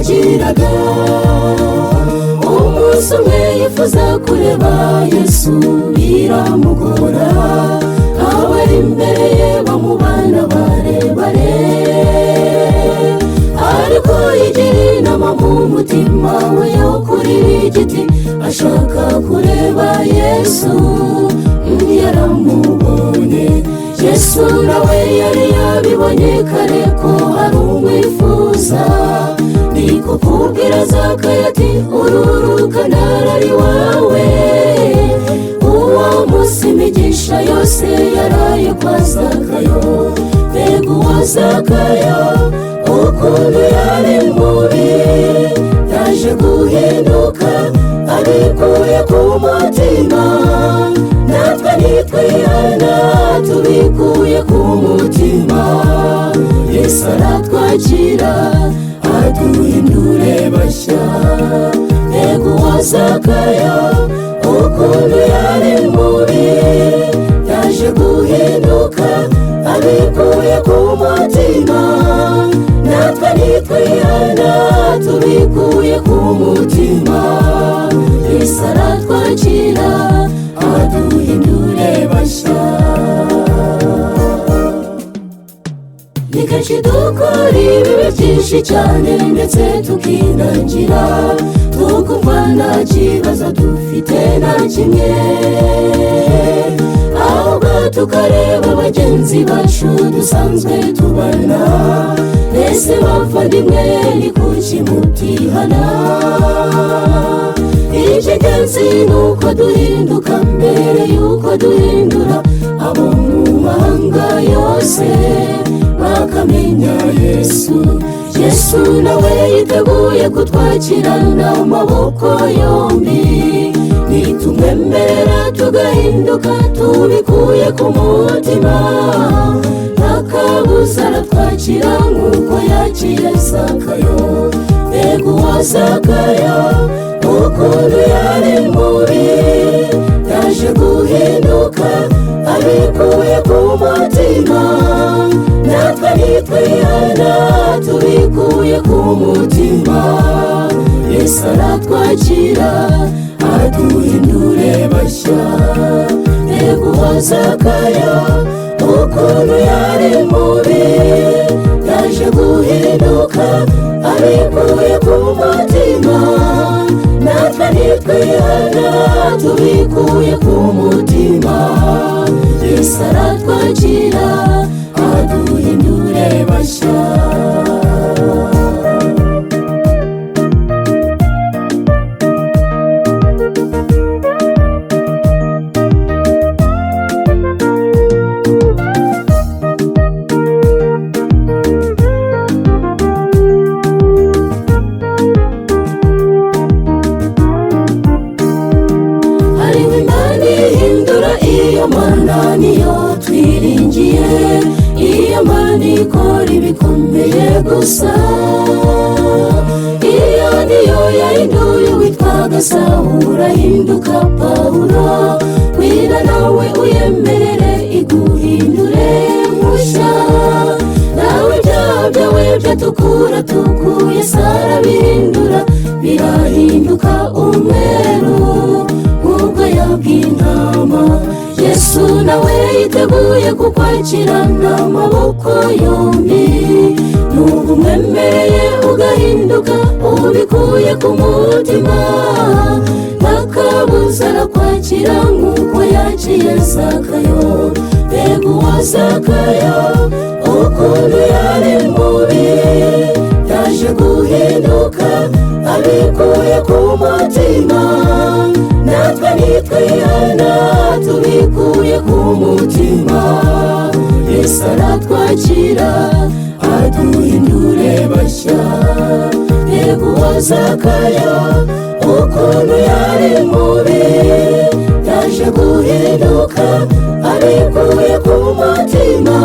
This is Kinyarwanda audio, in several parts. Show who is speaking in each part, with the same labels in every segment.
Speaker 1: yagiraga. Umunsi umwe yifuza kureba Yesu biramugora, abari imbere ye bamubana barebare, ariko yigira inama mu mutima we yo kurira igiti ashaka kureba Yesu. Yaramubonye Yesu nawe yari yabibonye kare ko hari umwifuza, niko kubwira Zakayo ati ururuka ndarari wawe. Uwo munsi imigisha yose yaraye kwa Zakayo. Mbega uwo Zakayo ukuntu yari mubi, yaje guhinduka abikuye ku mutima. Natwe nitwihana tubikuye ku mutima, Yesu aratwakira aduhindure bashya. Mbega uwo Zakayo ukuntu yari mubi, yaje guhinduka abikuye ku mutima. Natwe nitwihana tubikuye ku mutima, Yesu aratwakira aduhindure bashya. Ni kenshi dukora ibibi byinshi cyane ndetse tukinangira, tukumva nta kibazo dufite na kimwe, ahubwo tukareba bagenzi bacu dusanzwe tubana. Mbese bavandimwe ni kuki mutihana? Icy'ingenzi ni uko duhinduka mbere y'uko duhindura abo mu mahanga yose bakamenya Yesu. Yesu nawe yiteguye kutwakirana amaboko yombi, nitumwemerera tugahinduka tubikuye ku mutima. Ntakabuza aratwakira nk'uko yakiriye Zakayo. Mbega uwo Zakayo ukuntu yari mubi, yaje guhinduka abikuye ku mutima. Natwe nitwihana tubikuye ku mutima, Yesu aratwakira aduhindure bashya. Mbega uwo Zakayo ukuntu yari mubi, yaje guhinduka abikuye ku mutima. Natwe nitwihana tubikuye ku mutima, Yesu aratwakira aduhindure bashya. Mana niyo twiringiye, iyo Mana ikora ibikomeye gusa. Iyo niyo yahinduye uwitwaga Sawuli ahinduka Pawulo. Wira nawe uyemerere iguhindure mushya, nawe ibyaha byawe byatukura tukuye Sara bihindura birahinduka umweru nk'ubwoya bw'intama. Yesu nawe yiteguye kukwakirana amaboko yombi, n'ubu umwemereye ugahinduka ubikuye ku mutima. Ntakabuza arakwakira nk'uko yakiriye Zakayo. Mbega uwo Zakayo ukuntu yari mubi, yaje guhinduka abikuye ku mutima. Natwe nitwihana tubikuye ku mutima, Yesu aratwakira aduhindure bashya. Mbega uwo Zakayo ukuntu yari mubi, yaje guhinduka abikuye ku mutima.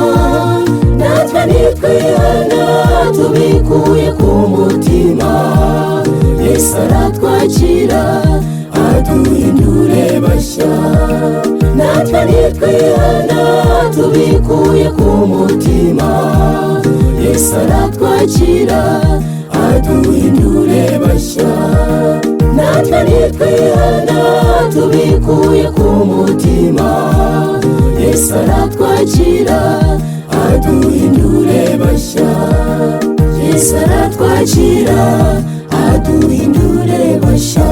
Speaker 1: Natwe nitwihana tubikuye ku mutima, Yesu aratwakira aduhindure bashya. Natwe nitwihana tubikuye ku mutima, Yesu aratwakira aduhindure bashya. Natwe nitwihana tubikuye ku mutima, Yesu aratwakira aduhindure bashya. Yesu aratwakira aduhindure bashya.